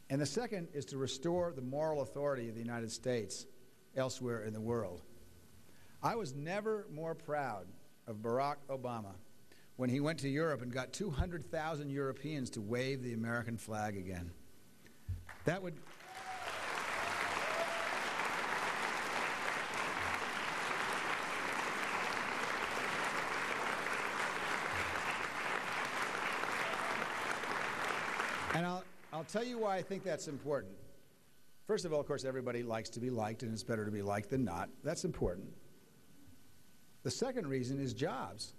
And the second is to restore the moral authority of the United States elsewhere in the world. I was never more proud of Barack Obama when he went to Europe and got 200,000 Europeans to wave the American flag again. That would... And I'll tell you why I think that's important. First of all, of course, everybody likes to be liked, and it's better to be liked than not. That's important. The second reason is jobs.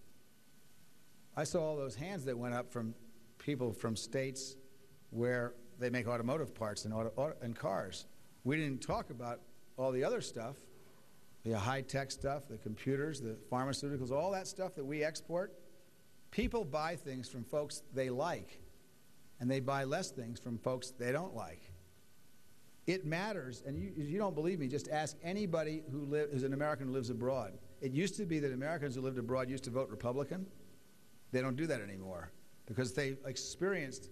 I saw all those hands that went up from people from states where they make automotive parts and cars. We didn't talk about all the other stuff, the high-tech stuff, the computers, the pharmaceuticals, all that stuff that we export. People buy things from folks they like, and they buy less things from folks they don't like. It matters, and you don't believe me, just ask anybody who's an American who lives abroad. It used to be that Americans who lived abroad used to vote Republican. They don't do that anymore because they experienced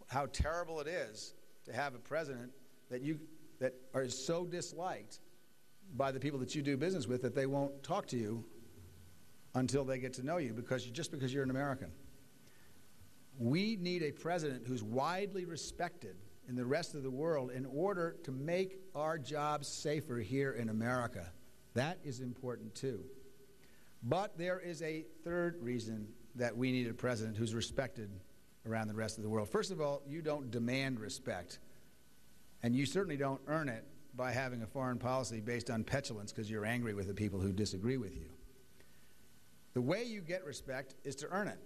how terrible it is to have a president that are so disliked by the people that you do business with that they won't talk to you until they get to know you just because you're an American. We need a president who's widely respected in the rest of the world in order to make our jobs safer here in America. That is important too. But there is a third reason that we need a president who's respected around the rest of the world. First of all, you don't demand respect, and you certainly don't earn it by having a foreign policy based on petulance because you're angry with the people who disagree with you. The way you get respect is to earn it.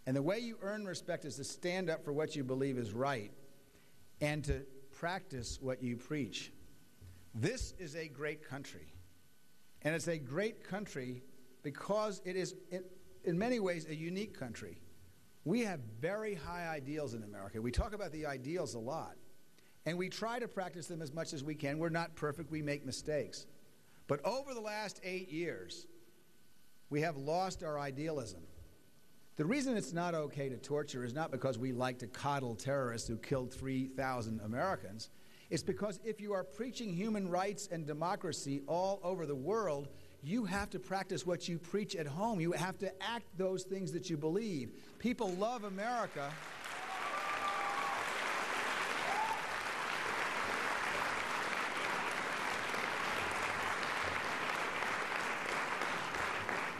And the way you earn respect is to stand up for what you believe is right and to practice what you preach. This is a great country. And it's a great country because it is, in many ways, a unique country. We have very high ideals in America. We talk about the ideals a lot. And we try to practice them as much as we can. We're not perfect. We make mistakes. But over the last 8 years, we have lost our idealism. The reason it's not okay to torture is not because we like to coddle terrorists who killed 3,000 Americans. It's because if you are preaching human rights and democracy all over the world, you have to practice what you preach at home. You have to act those things that you believe. People love America.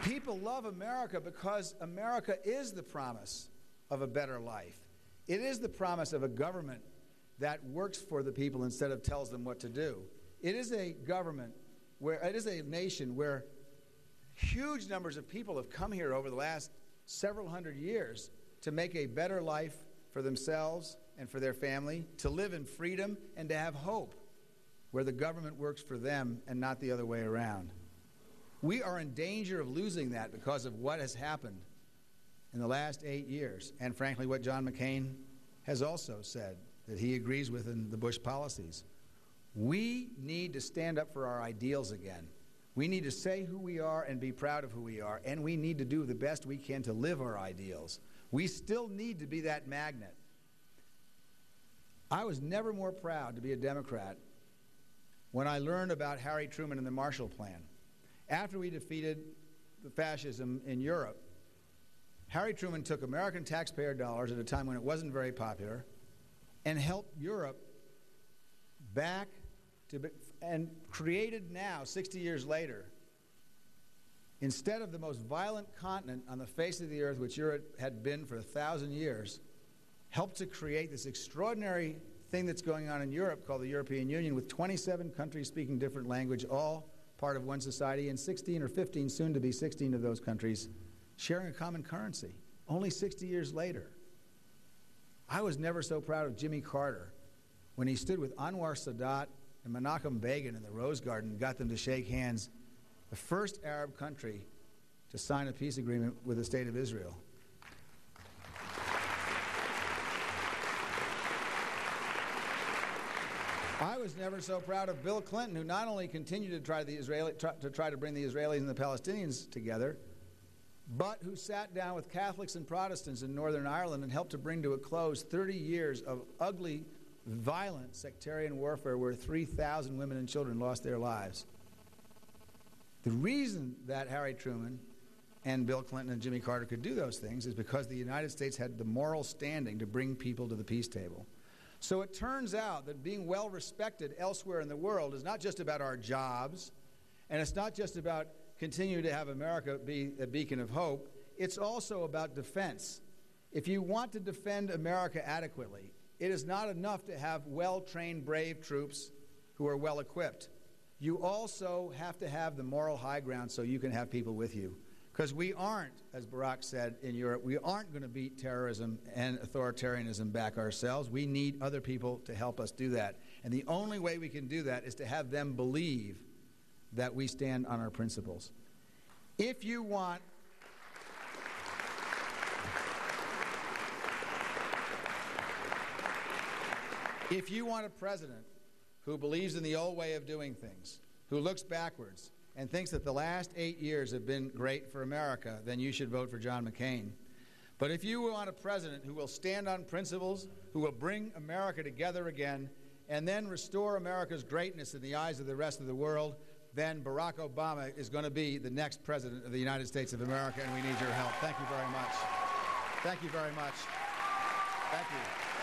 People love America because America is the promise of a better life. It is the promise of a government that works for the people instead of tells them what to do. It is a government where, it is a nation where huge numbers of people have come here over the last several hundred years to make a better life for themselves and for their family, to live in freedom and to have hope, where the government works for them and not the other way around. We are in danger of losing that because of what has happened in the last 8 years, and frankly what John McCain has also said that he agrees with in the Bush policies. We need to stand up for our ideals again. We need to say who we are and be proud of who we are, and we need to do the best we can to live our ideals. We still need to be that magnet. I was never more proud to be a Democrat when I learned about Harry Truman and the Marshall Plan. After we defeated the fascism in Europe, Harry Truman took American taxpayer dollars at a time when it wasn't very popular and helped Europe back to, and created now, 60 years later, instead of the most violent continent on the face of the earth, which Europe had been for 1,000 years, helped to create this extraordinary thing that's going on in Europe called the European Union, with 27 countries speaking different language, all part of one society, and 16 or 15, soon to be 16 of those countries sharing a common currency, only 60 years later. I was never so proud of Jimmy Carter when he stood with Anwar Sadat and Menachem Begin in the Rose Garden and got them to shake hands, the first Arab country to sign a peace agreement with the State of Israel. I was never so proud of Bill Clinton, who not only continued to try to bring the Israelis and the Palestinians together, but who sat down with Catholics and Protestants in Northern Ireland and helped to bring to a close 30 years of ugly violent sectarian warfare where 3,000 women and children lost their lives. The reason that Harry Truman and Bill Clinton and Jimmy Carter could do those things is because the United States had the moral standing to bring people to the peace table. So it turns out that being well respected elsewhere in the world is not just about our jobs, and it's not just about continuing to have America be a beacon of hope. It's also about defense. If you want to defend America adequately, it is not enough to have well-trained, brave troops who are well-equipped. You also have to have the moral high ground so you can have people with you. Because we aren't, as Barack said in Europe, we aren't going to beat terrorism and authoritarianism back ourselves. We need other people to help us do that. And the only way we can do that is to have them believe that we stand on our principles. If you want a president who believes in the old way of doing things, who looks backwards, and thinks that the last 8 years have been great for America, then you should vote for John McCain. But if you want a president who will stand on principles, who will bring America together again, and then restore America's greatness in the eyes of the rest of the world, then Barack Obama is going to be the next president of the United States of America, and we need your help. Thank you very much. Thank you very much. Thank you.